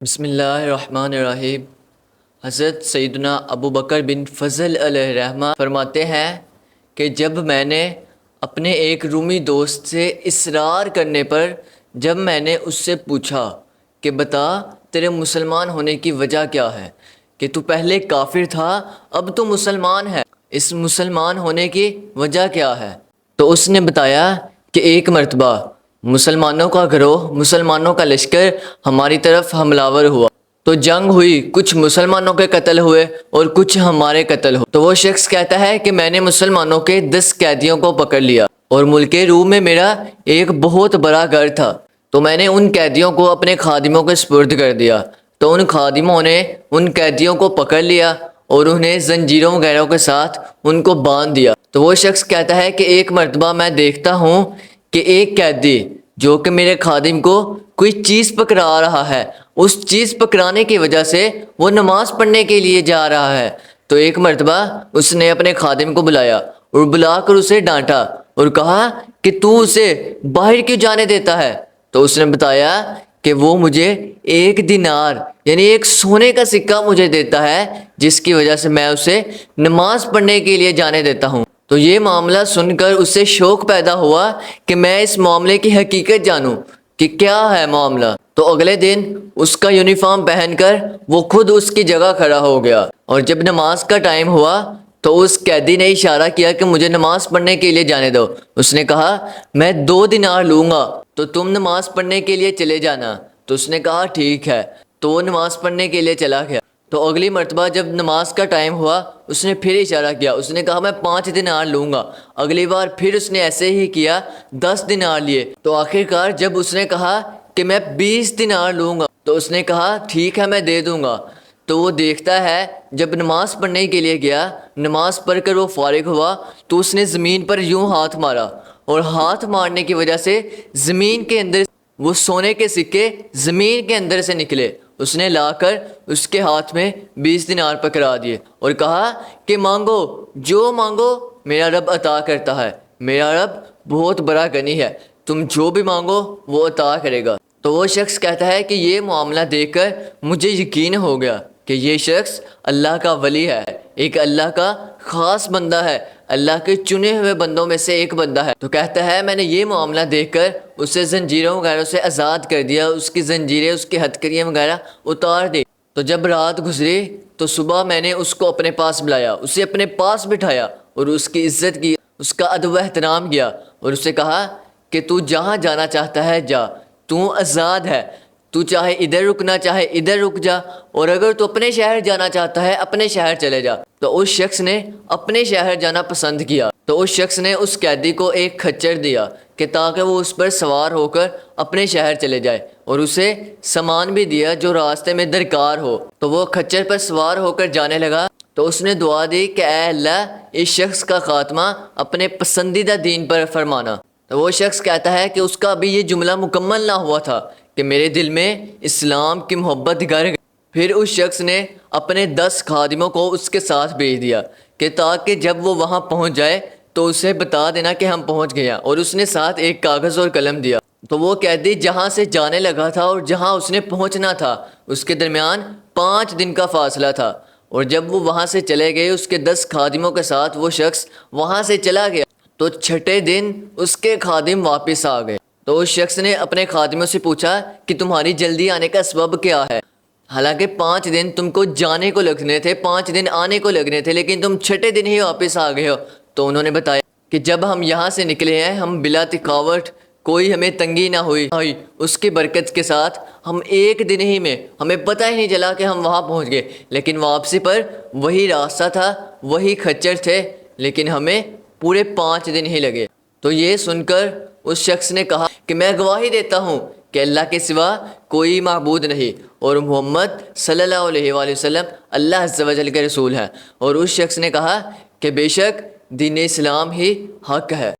بسم اللہ الرحمن الرحیم۔ حضرت سیدنا ابو بکر بن فضل علیہ رحمہ فرماتے ہیں کہ جب میں نے اپنے ایک رومی دوست سے اصرار کرنے پر جب میں نے اس سے پوچھا کہ بتا تیرے مسلمان ہونے کی وجہ کیا ہے، کہ تو پہلے کافر تھا اب تو مسلمان ہے، اس مسلمان ہونے کی وجہ کیا ہے، تو اس نے بتایا کہ ایک مرتبہ مسلمانوں کا گروہ، مسلمانوں کا لشکر ہماری طرف حملہ آور ہوا تو جنگ ہوئی، کچھ مسلمانوں کے قتل ہوئے اور کچھ ہمارے قتل ہوئے۔ تو وہ شخص کہتا ہے کہ میں نے مسلمانوں کے 10 قیدیوں کو پکڑ لیا اور ملک روم میں میرا ایک بہت بڑا گھر تھا، تو میں نے ان قیدیوں کو اپنے خادموں کے سپرد کر دیا، تو ان خادموں نے ان قیدیوں کو پکڑ لیا اور انہیں زنجیروں وغیرہ کے ساتھ ان کو باندھ دیا۔ تو وہ شخص کہتا ہے کہ ایک مرتبہ میں دیکھتا ہوں کہ ایک قیدی جو کہ میرے خادم کو کوئی چیز پکڑا رہا ہے، اس چیز پکڑانے کی وجہ سے وہ نماز پڑھنے کے لیے جا رہا ہے، تو ایک مرتبہ اس نے اپنے خادم کو بلایا اور بلا کر اسے ڈانٹا اور کہا کہ تو اسے باہر کیوں جانے دیتا ہے، تو اس نے بتایا کہ وہ مجھے 1 دینار یعنی ایک سونے کا سکہ مجھے دیتا ہے، جس کی وجہ سے میں اسے نماز پڑھنے کے لیے جانے دیتا ہوں۔ تو یہ معاملہ سن کر اس سے شوق پیدا ہوا کہ میں اس معاملے کی حقیقت جانوں کہ کیا ہے معاملہ۔ تو اگلے دن اس کا یونیفارم پہن کر وہ خود اس کی جگہ کھڑا ہو گیا، اور جب نماز کا ٹائم ہوا تو اس قیدی نے اشارہ کیا کہ مجھے نماز پڑھنے کے لیے جانے دو۔ اس نے کہا میں 2 دینار لوں گا تو تم نماز پڑھنے کے لیے چلے جانا، تو اس نے کہا ٹھیک ہے، تو وہ نماز پڑھنے کے لیے چلا گیا۔ تو اگلی مرتبہ جب نماز کا ٹائم ہوا اس نے پھر اشارہ کیا، اس نے کہا میں 5 دینار لوں گا، اگلی بار پھر اس نے ایسے ہی کیا، 10 دینار لیے، تو آخرکار جب اس نے کہا کہ میں 20 دینار لوں گا تو اس نے کہا ٹھیک ہے میں دے دوں گا۔ تو وہ دیکھتا ہے جب نماز پڑھنے کے لیے گیا، نماز پڑھ کر وہ فارغ ہوا تو اس نے زمین پر یوں ہاتھ مارا، اور ہاتھ مارنے کی وجہ سے زمین کے اندر وہ سونے کے سکے زمین کے اندر سے نکلے۔ اس نے لا کر اس کے ہاتھ میں 20 دینار پکڑا دیے اور کہا کہ مانگو، جو مانگو میرا رب عطا کرتا ہے، میرا رب بہت بڑا غنی ہے، تم جو بھی مانگو وہ عطا کرے گا۔ تو وہ شخص کہتا ہے کہ یہ معاملہ دیکھ کر مجھے یقین ہو گیا کہ یہ شخص اللہ کا ولی ہے، ایک اللہ کا خاص بندہ ہے، اللہ کے چنے ہوئے بندوں میں سے ایک بندہ ہے۔ تو کہتا ہے میں نے یہ معاملہ دیکھ کر اسے زنجیروں وغیرہ سے آزاد کر دیا، اس کی زنجیریں، اس کی ہتھکڑیاں وغیرہ اتار دی۔ تو جب رات گزری تو صبح میں نے اس کو اپنے پاس بلایا، اسے اپنے پاس بٹھایا اور اس کی عزت کی، اس کا ادب و احترام کیا، اور اسے کہا کہ تو جہاں جانا چاہتا ہے جا، تو آزاد ہے، تو چاہے ادھر رکنا چاہے ادھر رک جا، اور اگر تو اپنے شہر جانا چاہتا ہے اپنے شہر چلے جا۔ تو اس شخص نے اپنے شہر جانا پسند کیا، تو اس شخص نے اس قیدی کو ایک کھچر دیا کہ تاکہ وہ اس پر سوار ہو کر اپنے شہر چلے جائے، اور اسے سامان بھی دیا جو راستے میں درکار ہو۔ تو وہ کھچر پر سوار ہو کر جانے لگا، تو اس نے دعا دی کہ اے اللہ اس شخص کا خاتمہ اپنے پسندیدہ دین پر فرمانا۔ تو وہ شخص کہتا ہے کہ اس کا ابھی یہ جملہ مکمل نہ ہوا تھا کہ میرے دل میں اسلام کی محبت گھر گئی۔ پھر اس شخص نے اپنے 10 خادموں کو اس کے ساتھ بھیج دیا کہ تاکہ جب وہ وہاں پہنچ جائے تو اسے بتا دینا کہ ہم پہنچ گئے ہیں، اور اس نے ساتھ ایک کاغذ اور قلم دیا۔ تو وہ قیدی جہاں سے جانے لگا تھا اور جہاں اس نے پہنچنا تھا اس کے درمیان 5 دن کا فاصلہ تھا، اور جب وہ وہاں سے چلے گئے اس کے 10 خادموں کے ساتھ وہ شخص وہاں سے چلا گیا، تو 6 دن اس کے خادم واپس آ گئے۔ تو اس شخص نے اپنے خادموں سے پوچھا کہ تمہاری جلدی آنے کا سبب کیا ہے، حالانکہ 5 دن تم کو جانے کو لگنے تھے، 5 دن آنے کو لگنے تھے، لیکن تم 6 دن ہی واپس آ گئے ہو۔ تو انہوں نے بتایا کہ جب ہم یہاں سے نکلے ہیں ہم بلا تھکاوٹ، کوئی ہمیں تنگی نہ ہوئی، اس کی برکت کے ساتھ ہم 1 دن ہی میں ہمیں پتہ ہی نہیں چلا کہ ہم وہاں پہنچ گئے، لیکن واپسی پر وہی راستہ تھا، وہی کھچر تھے، لیکن ہمیں پورے 5 دن ہی لگے۔ تو یہ سن کر اس شخص نے کہا کہ میں گواہی دیتا ہوں کہ اللہ کے سوا کوئی معبود نہیں، اور محمد صلی اللہ علیہ وآلہ وسلم اللہ عز و جل کے رسول ہیں۔ اور اس شخص نے کہا کہ بے شک دین اسلام ہی حق ہے۔